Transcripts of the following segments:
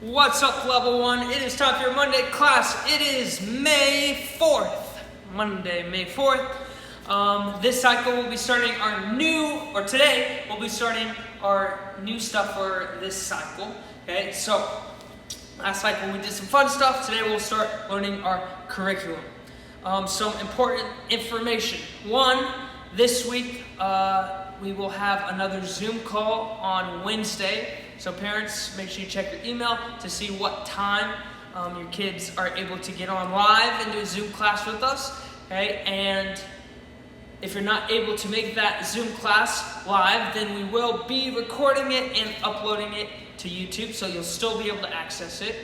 What's up, level 1? It is time for your Monday class. It is May 4th. Monday, May 4th. This cycle will be starting today we'll be starting our new stuff for this cycle. Okay, so last cycle we did some fun stuff. Today we'll start learning our curriculum. Some important information. One, this week we will have another Zoom call on Wednesday. So parents, make sure you check your email to see what time your kids are able to get on live and do a Zoom class with us. Okay, and if you're not able to make that Zoom class live, then we will be recording it and uploading it to YouTube, so you'll still be able to access it.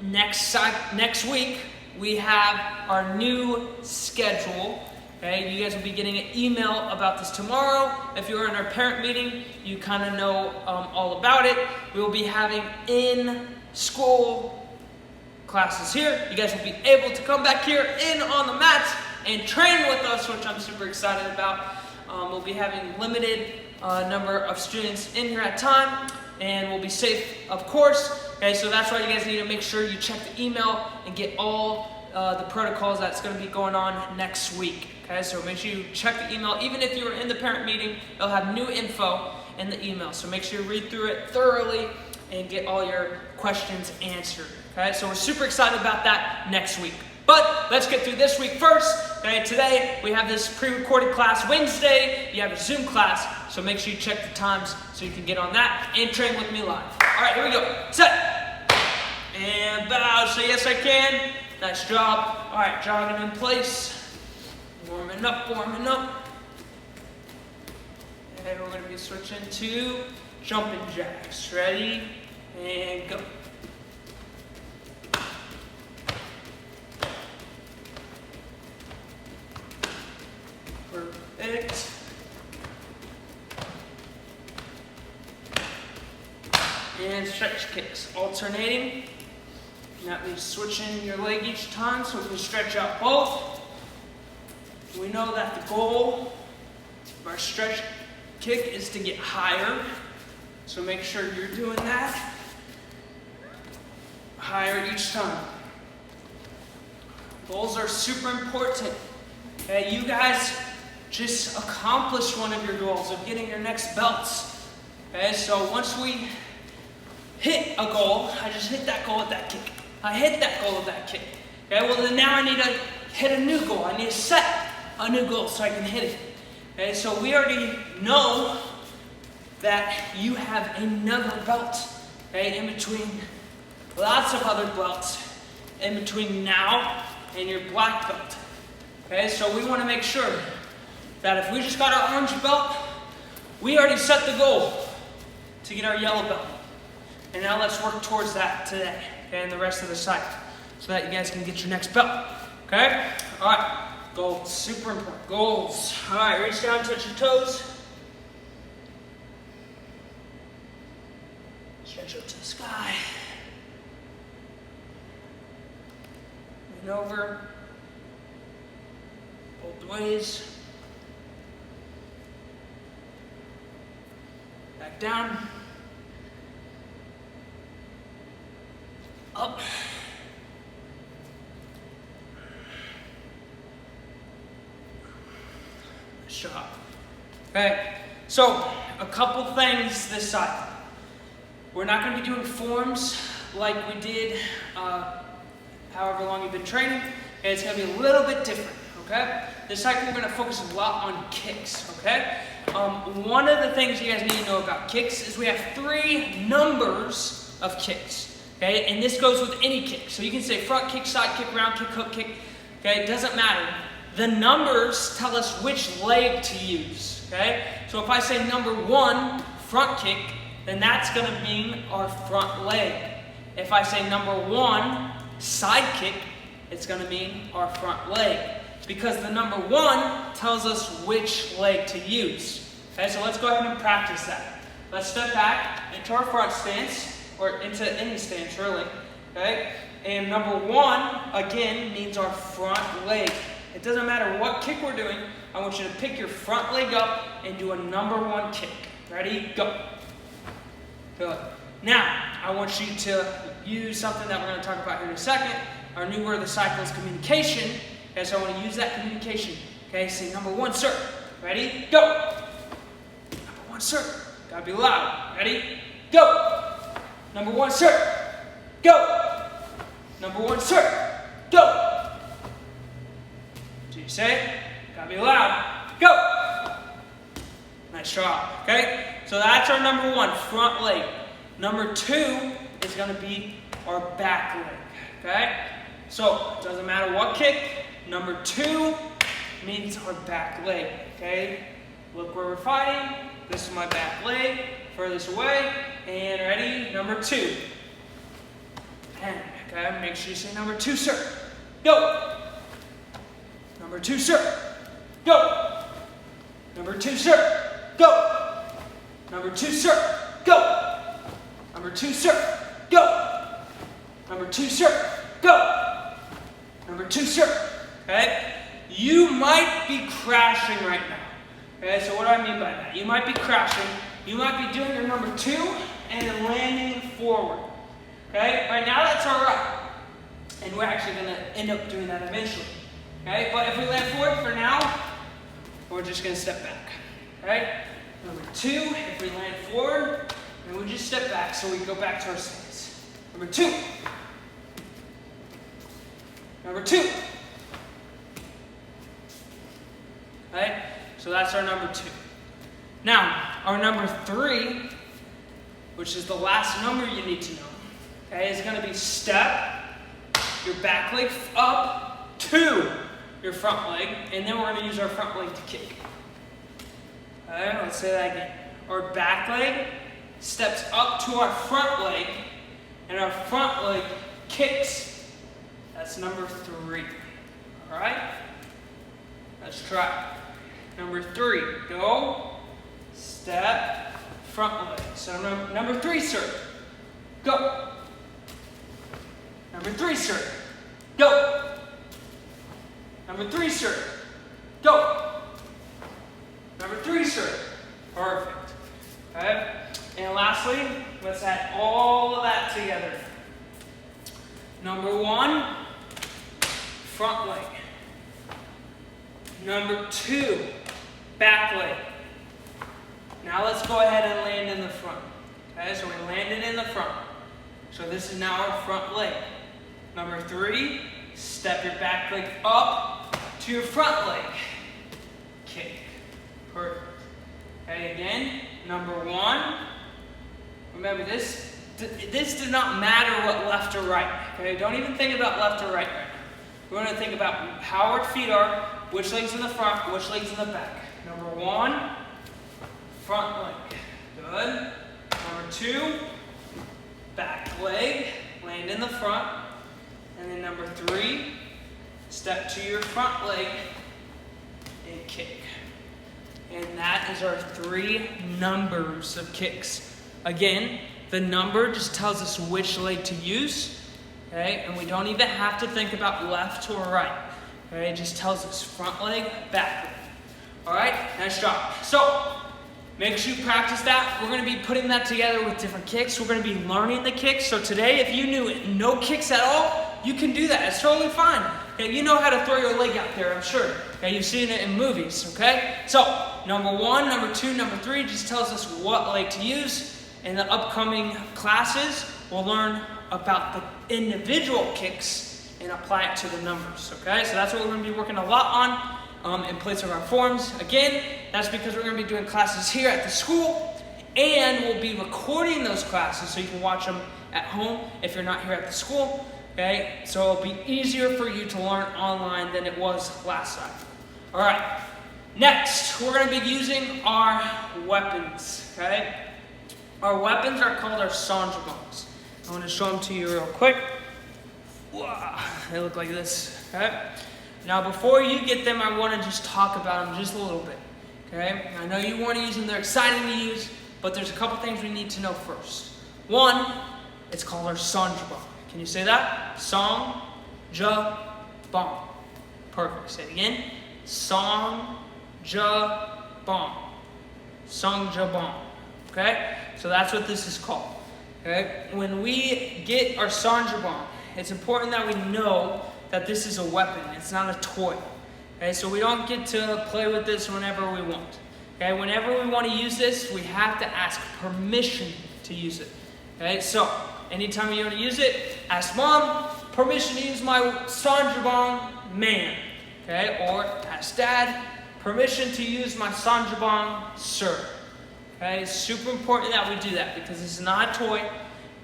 Next week, we have our new schedule. Okay, you guys will be getting an email about this tomorrow. If you're in our parent meeting, you kind of know all about it. We will be having in-school classes here. You guys will be able to come back here in on the mats and train with us, which I'm super excited about. We'll be having limited number of students in here at a time, and we'll be safe, of course. Okay, so that's why you guys need to make sure you check the email and get all the protocols that's going to be going on next week. Okay, so make sure you check the email. Even if you were in the parent meeting, they'll have new info in the email. So make sure you read through it thoroughly and get all your questions answered. Okay, so we're super excited about that next week. But let's get through this week first. Okay, today we have this pre-recorded class. Wednesday, you have a Zoom class. So make sure you check the times so you can get on that and train with me live. All right, here we go. Set. And bow. Say yes, I can. Nice job. All right, jogging in place. Warming up, warming up. And we're going to be switching to jumping jacks. Ready? And go. Perfect. And stretch kicks. Alternating. And that means switching your leg each time so we can stretch out both. We know that the goal of our stretch kick is to get higher. So make sure you're doing that. Higher each time. Goals are super important. Okay, you guys just accomplished one of your goals of getting your next belts. Okay, so once we hit a goal, I just hit that goal with that kick. I hit that goal with that kick. Okay, well then now I need to hit a new goal. I need to set a new goal so I can hit it. Okay, so we already know that you have another belt, okay, in between lots of other belts, in between now and your black belt. Okay, so we want to make sure that if we just got our orange belt, we already set the goal to get our yellow belt. And now let's work towards that today, okay, and the rest of the cycle, so that you guys can get your next belt. Okay? All right. Goals, super important. Goals. All right, reach down, touch your toes. Stretch up to the sky. Lean over. Both ways. Back down. Up. Job. Okay, so a couple things this cycle. We're not going to be doing forms like we did however long you've been training. Okay, it's going to be a little bit different. Okay, this cycle we're going to focus a lot on kicks. Okay, one of the things you guys need to know about kicks is we have 3 numbers of kicks. Okay, and this goes with any kick. So you can say front kick, side kick, round kick, hook kick. Okay, it doesn't matter. The numbers tell us which leg to use, okay? So if I say number 1, front kick, then that's going to mean our front leg. If I say number 1, side kick, it's going to mean our front leg. Because the number 1 tells us which leg to use. Okay, so let's go ahead and practice that. Let's step back into our front stance, or into any stance really, okay? And number 1, again, means our front leg. It doesn't matter what kick we're doing. I want you to pick your front leg up and do a number 1 kick. Ready? Go. Good. Now, I want you to use something that we're going to talk about here in a second. Our new word of the cycle is communication. Okay, so I want to use that communication. Okay, say number one, sir. Ready? Go. Number one, sir. Gotta be loud. Ready? Go. Number one, sir. Go. Number one, sir. Go. Do you say it? Gotta be loud. Go. Nice job. Okay, so that's our number one, front leg. Number two is going to be our back leg, okay? So, it doesn't matter what kick, number two means our back leg, okay? Look where we're fighting. This is my back leg, furthest away, and ready, number two. And, okay, make sure you say number two, sir. Go. Number two, sir. Go. Number two, sir. Go. Number two, sir. Go. Number two, sir. Go. Number two, sir. Go. Number two, sir. Okay? You might be crashing right now. Okay, so what do I mean by that? You might be crashing. You might be doing your number two and then landing forward. Okay? Right now, that's all right. And we're actually going to end up doing that eventually. Okay? But if we land forward for now, we're just going to step back. Okay? Number two, if we land forward, and we just step back so we go back to our stance. Number two. Number two. Okay? So that's our number two. Now, our number three, which is the last number you need to know, okay, is going to be step your back leg up to your front leg, and then we're going to use our front leg to kick. Okay, let's say that again. Our back leg steps up to our front leg, and our front leg kicks. That's number three. All right? Let's try. Number three, go, step, front leg. So number three, sir, go. Number three, sir, go. Number three, sir, go. Number three, sir. Perfect. Okay? And lastly, let's add all of that together. Number one, front leg. Number two, back leg. Now let's go ahead and land in the front. Okay, so we landed in the front. So this is now our front leg. Number three, step your back leg up to your front leg. Kick. Perfect. Okay, again, number one. Remember this does not matter what left or right. Okay, don't even think about left or right now. We're going to think about how our feet are, which leg's in the front, which leg's in the back. Number one, front leg. Good. Number two, back leg, land in the front. And then number three, step to your front leg and kick. And that is our three numbers of kicks. Again, the number just tells us which leg to use. Okay, and we don't even have to think about left or right. Okay, it just tells us front leg, back leg. All right, nice job. So, make sure you practice that. We're going to be putting that together with different kicks. We're going to be learning the kicks. So today, if you knew no kicks at all, you can do that. It's totally fine. Okay, you know how to throw your leg out there, I'm sure. Okay, you've seen it in movies, okay? So, number one, number two, number three just tells us what leg to use. In the upcoming classes, we'll learn about the individual kicks and apply it to the numbers, okay? So that's what we're going to be working a lot on in place of our forms. Again, that's because we're going to be doing classes here at the school, and we'll be recording those classes so you can watch them at home if you're not here at the school, okay? So it'll be easier for you to learn online than it was last time. All right, next, we're going to be using our weapons, okay? Our weapons are called our sonjabons. I want to show them to you real quick. Wow, they look like this, okay? Now, before you get them, I want to just talk about them just a little bit, okay? I know you want to use them. They're exciting to use, but there's a couple things we need to know first. One, it's called our sonjabon. Can you say that? Sonjabon. Perfect. Say it again. Sonjabon. Sonjabon. Okay? So that's what this is called. Okay? When we get our Sanjabon, it's important that we know that this is a weapon. It's not a toy. Okay? So we don't get to play with this whenever we want. Okay? Whenever we want to use this, we have to ask permission to use it. Okay? So anytime you want to use it, ask Mom, permission to use my Sanjabon, man. Okay? Or ask Dad, permission to use my Sanjabon, sir. Okay? It's super important that we do that because this is not a toy,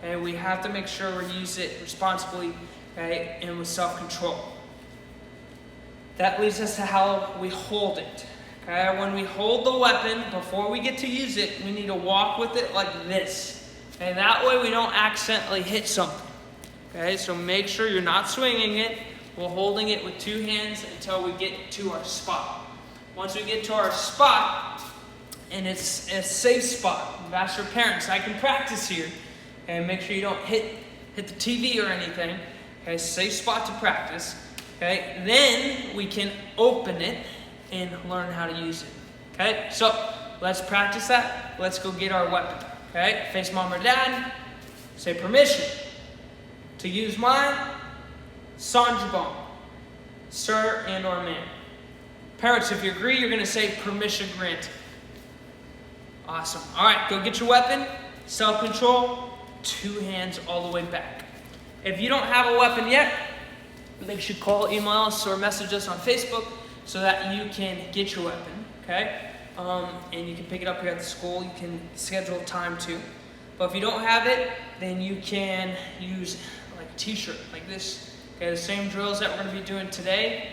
and we have to make sure we use it responsibly, okay, and with self-control. That leads us to how we hold it. Okay? When we hold the weapon, before we get to use it, we need to walk with it like this. Okay? That way we don't accidentally hit something. Okay? So make sure you're not swinging it. We're holding it with 2 hands until we get to our spot. Once we get to our spot, and it's a safe spot, you've asked your parents, I can practice here, and make sure you don't hit the TV or anything. Okay, safe spot to practice. Okay, then we can open it and learn how to use it. Okay, so let's practice that. Let's go get our weapon. Okay, face Mom or Dad, say permission to use my Sanjabon, sir and or man. Parents, if you agree, you're going to say permission granted. Awesome. All right, go get your weapon. Self-control, 2 hands all the way back. If you don't have a weapon yet, make sure you call, email us, or message us on Facebook so that you can get your weapon, okay? And you can pick it up here at the school. You can schedule time too. But if you don't have it, then you can use like a t-shirt like this. Okay, the same drills that we're going to be doing today,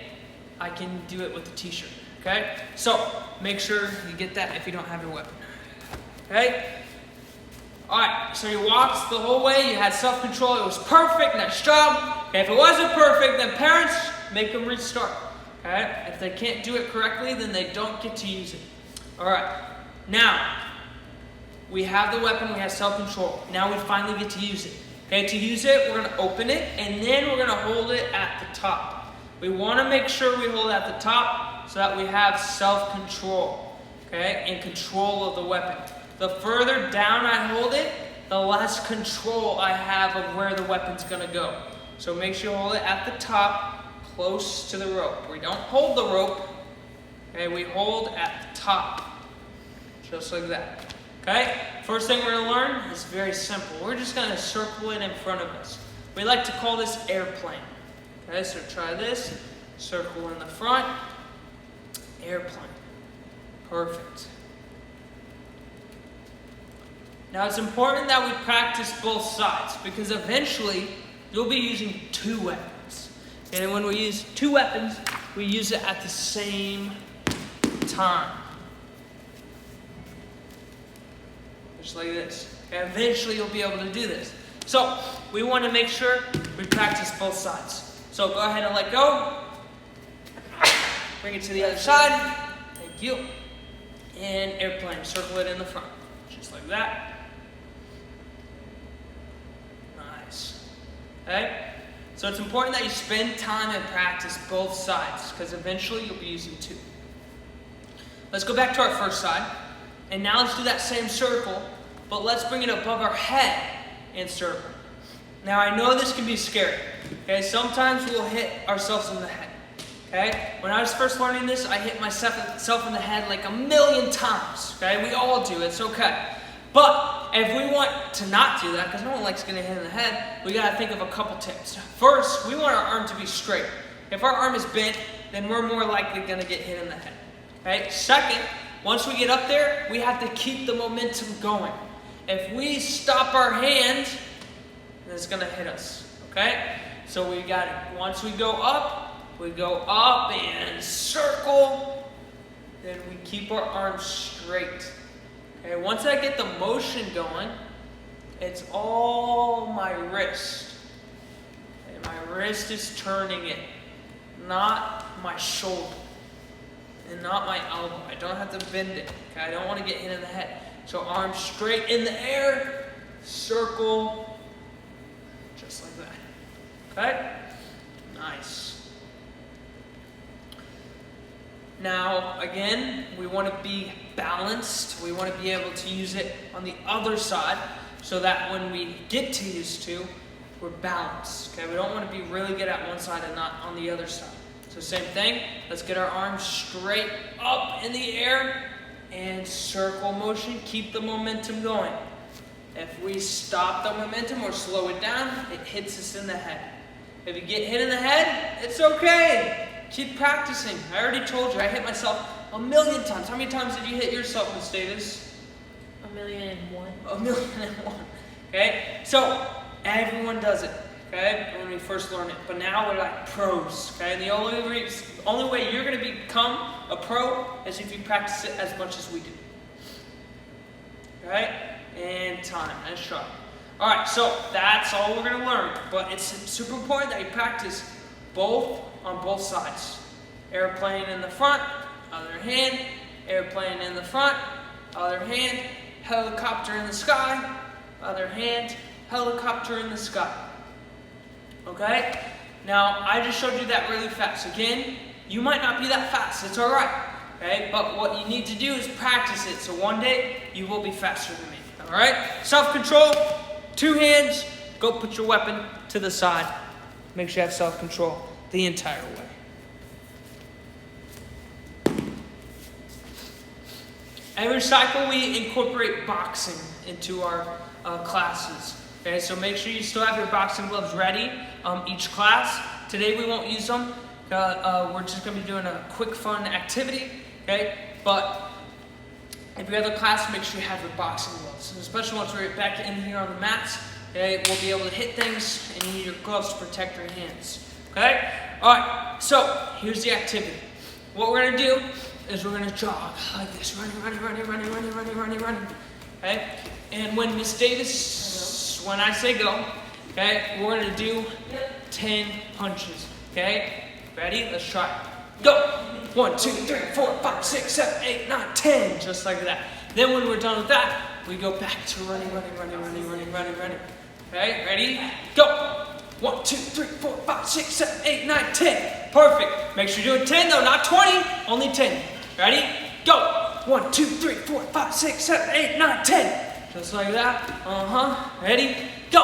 I can do it with a t-shirt, okay? So make sure you get that if you don't have your weapon, okay? All right, so you walked the whole way, you had self-control, it was perfect, nice job. Okay, if it wasn't perfect, then parents, make them restart, okay? If they can't do it correctly, then they don't get to use it. All right, now, we have the weapon, we have self-control. Now we finally get to use it. Okay, to use it, we're gonna open it, and then we're gonna hold it at the top. We wanna make sure we hold it at the top so that we have self-control, okay, and control of the weapon. The further down I hold it, the less control I have of where the weapon's gonna go. So make sure you hold it at the top, close to the rope. We don't hold the rope, okay, we hold at the top, just like that. Okay, first thing we're gonna learn is very simple. We're just gonna circle it in front of us. We like to call this airplane. Okay, so try this, circle in the front, airplane. Perfect. Now it's important that we practice both sides because eventually you'll be using 2 weapons. And when we use 2 weapons, we use it at the same time. Just like this. And eventually you'll be able to do this. So we want to make sure we practice both sides. So go ahead and let go. Bring it to the other side. Thank you. And airplane. Circle it in the front. Just like that. Nice. Okay? So it's important that you spend time and practice both sides because eventually you'll be using 2. Let's go back to our first side. And now let's do that same circle, but let's bring it above our head and circle. Now I know this can be scary. Okay, sometimes we'll hit ourselves in the head. Okay, when I was first learning this, I hit myself in the head like 1,000,000 times. Okay, we all do. It's okay. But if we want to not do that, because no one likes getting hit in the head, we gotta think of a couple tips. First, we want our arm to be straight. If our arm is bent, then we're more likely gonna get hit in the head. Okay. Second, once we get up there, we have to keep the momentum going. If we stop our hand, then it's gonna hit us, okay? So we got it. Once we go up and circle, then we keep our arms straight. Okay, once I get the motion going, it's all my wrist. Okay, my wrist is turning it, not my shoulder. And not my elbow. I don't have to bend it. Okay, I don't want to get hit in the head. So arms straight in the air, circle, just like that. Okay? Nice. Now, again, we want to be balanced. We want to be able to use it on the other side. so that when we get to these two, we're balanced. Okay, we don't want to be really good at one side and not on the other side. So same thing, let's get our arms straight up in the air and circle motion, keep the momentum going. If we stop the momentum or slow it down, it hits us in the head. If you get hit in the head, it's okay. Keep practicing. I already told you, I hit myself a million times. How many times did you hit yourself, Miss Davis? 1,000,001. 1,000,001. Okay? So, everyone does it. Okay? When we first learn it. But now we're like pros. Okay? And the only way you're going to become a pro is if you practice it as much as we do. Okay? And time. Nice shot. Alright, so that's all we're going to learn. But it's super important that you practice both on both sides. Airplane in the front, other hand. Airplane in the front, other hand. Helicopter in the sky, other hand. Helicopter in the sky. Okay? Now, I just showed you that really fast. Again, you might not be that fast. It's alright. Okay? But what you need to do is practice it. So one day, you will be faster than me. Alright? Self-control, 2 hands. Go put your weapon to the side. Make sure you have self-control the entire way. Every cycle, we incorporate boxing into our classes. Okay, so make sure you still have your boxing gloves ready each class. Today we won't use them. We're just going to be doing a quick, fun activity. Okay, but every other class, make sure you have your boxing gloves. And especially once we're back in here on the mats, okay, we'll be able to hit things and you need your gloves to protect your hands. Okay? Alright, so here's the activity. What we're going to do is we're going to jog like this. Running. Okay? And when Miss Davis, when I say go, okay, we're going to do 10 punches. Okay? Ready? Let's try it. Go! 1, 2, 3, 4, 5, 6, 7, 8, 9, 10. Just like that. Then when we're done with that, we go back to running. Okay? Ready? Go! 1, 2, 3, 4, 5, 6, 7, 8, 9, 10. Perfect. Make sure you're doing 10 though, not 20. Only 10. Ready? Go. 1, 2, 3, 4, 5, 6, 7, 8, 9, 10. Just like that. Ready? Go.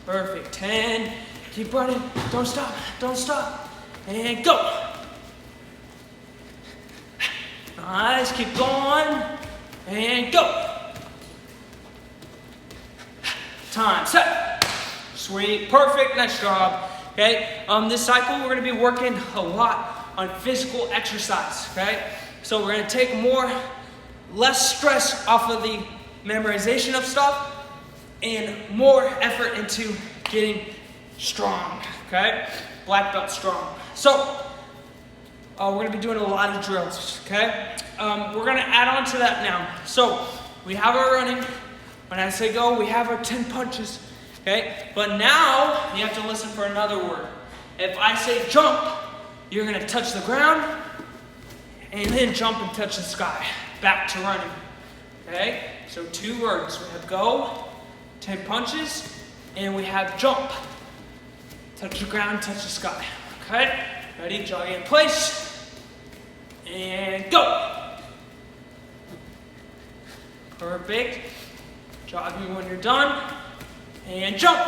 Perfect. 10. Keep running. Don't stop. And go. Nice. Keep going. And go. Time, set. Sweet, perfect, nice job. Okay, this cycle we're going to be working a lot on physical exercise. Okay, so we're going to take less stress off of the memorization of stuff and more effort into getting strong. Okay, black belt strong. So we're going to be doing a lot of drills. Okay, we're going to add on to that now. So we have our running. When I say go, we have our 10 punches, okay? But now, you have to listen for another word. If I say jump, you're going to touch the ground, and then jump and touch the sky. Back to running, okay? So 2 words. We have go, 10 punches, and we have jump. Touch the ground, touch the sky, okay? Ready? Jog in place, and go. Perfect. Jog me when you're done, and jump.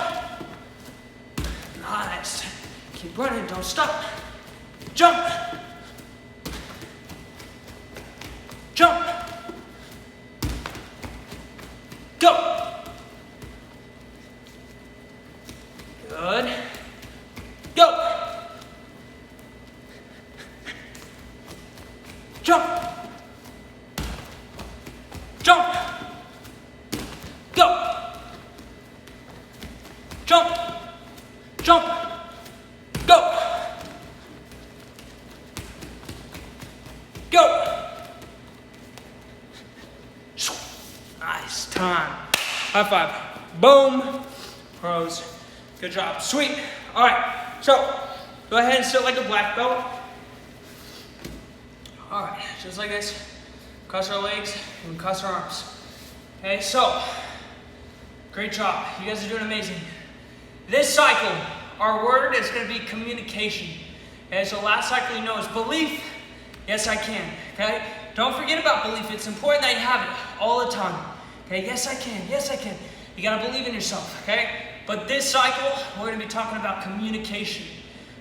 Nice. Keep running, don't stop. Jump. Jump. Go. Good. Go. Jump. Jump. Go. Jump. Jump. Go. Go. Nice. Time. High five. Boom. Pros. Good job. Sweet. All right. So, go ahead and sit like a black belt. All right. Just like this. Cross our legs and cross our arms. Okay, so, great job. You guys are doing amazing. This cycle, our word is going to be communication. Okay, so last cycle you know is belief. Yes, I can. Okay, Don't forget about belief. It's important that you have it all the time. Okay, yes I can, yes I can. You gotta believe in yourself, okay? But this cycle, we're gonna be talking about communication.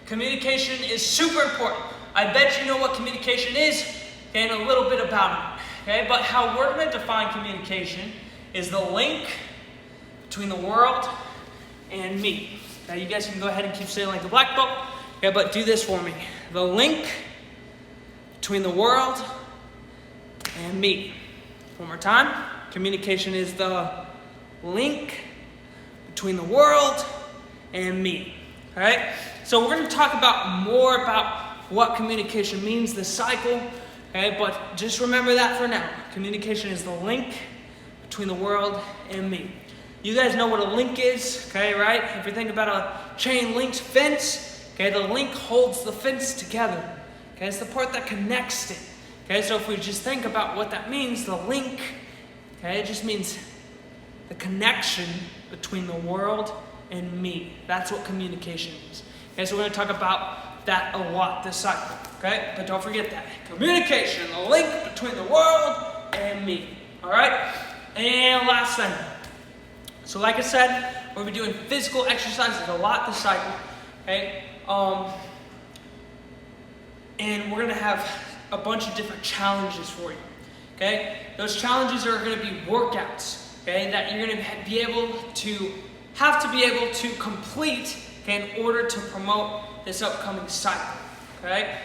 Communication is super important. I bet you know what communication is, okay, and a little bit about it, okay? But how we're gonna define communication is the link between the world and me. Now you guys can go ahead and keep saying like the black belt, okay, but do this for me. The link between the world and me. One more time. Communication is the link between the world and me. All right? So we're going to talk more about what communication means, the cycle. Okay? But just remember that for now. Communication is the link between the world and me. You guys know what a link is, okay, right? If you think about a chain linked fence, okay, the link holds the fence together. Okay, it's the part that connects it. Okay, so if we just think about what that means, the link, okay, it just means the connection between the world and me. That's what communication is. Okay, so we're going to talk about that a lot this cycle. Okay, but don't forget that. Communication, the link between the world and me. All right, and last thing. So like I said, we'll be doing physical exercises a lot this cycle. Okay, and we're going to have a bunch of different challenges for you. Okay, those challenges are going to be workouts. Okay, that you're going to be able to complete, okay, in order to promote this upcoming cycle. Okay,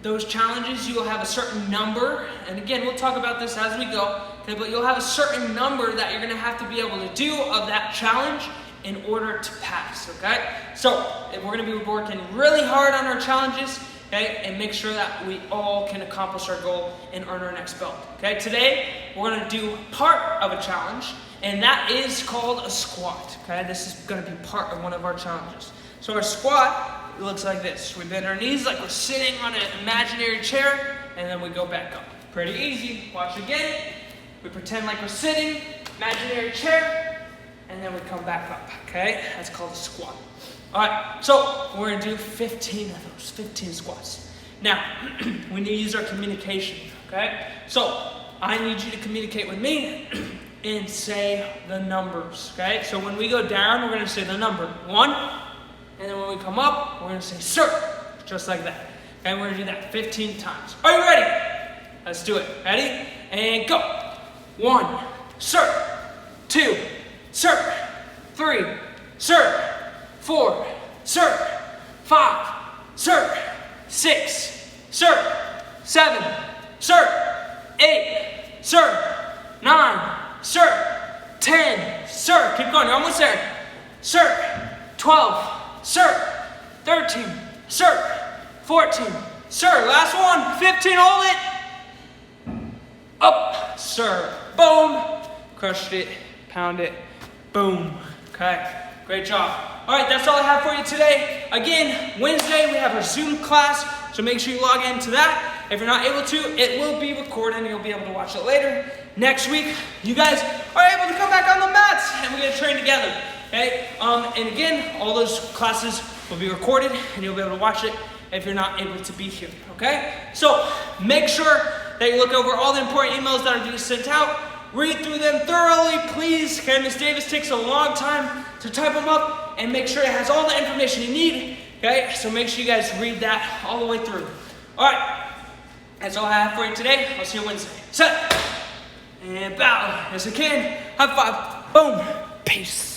those challenges, you will have a certain number, and again, we'll talk about this as we go. Okay, but you'll have a certain number that you're going to have to be able to do of that challenge in order to pass. Okay, so we're going to be working really hard on our challenges. Okay, and make sure that we all can accomplish our goal and earn our next belt. Okay, today we're going to do part of a challenge, and that is called a squat. Okay, this is going to be part of one of our challenges. So our squat looks like this. We bend our knees like we're sitting on an imaginary chair, and then we go back up. Pretty easy. Watch again. We pretend like we're sitting, imaginary chair, and then we come back up. Okay, that's called a squat. All right, so we're going to do 15 of those, 15 squats. Now, we need to use our communication, okay? So, I need you to communicate with me and say the numbers, okay? So when we go down, we're going to say the number 1, and then when we come up, we're going to say sir, just like that. Okay, we're going to do that 15 times. Are you ready? Let's do it. Ready? And go. 1, sir. 2, sir. 3, sir. 4, sir. 5, sir. 6, sir. 7, sir. 8, sir. 9, sir. 10, sir. Keep going, you're almost there. Sir. 12, sir. 13, sir. 14, sir. Last one. 15, hold it. Up, sir. Boom. Crushed it. Pound it. Boom. Okay. Great job. All right, that's all I have for you today. Again, Wednesday we have our Zoom class, so make sure you log into that. If you're not able to, it will be recorded and you'll be able to watch it later. Next week, you guys are able to come back on the mats and we're going to train together. Okay? And again, all those classes will be recorded and you'll be able to watch it if you're not able to be here. Okay? So make sure that you look over all the important emails that are being sent out. Read through them thoroughly, please. Okay, Ms. Davis takes a long time to type them up and make sure it has all the information you need. Okay, so make sure you guys read that all the way through. All right, that's all I have for you today. I'll see you Wednesday. Set and bow. Yes, I can. High five. Boom. Peace.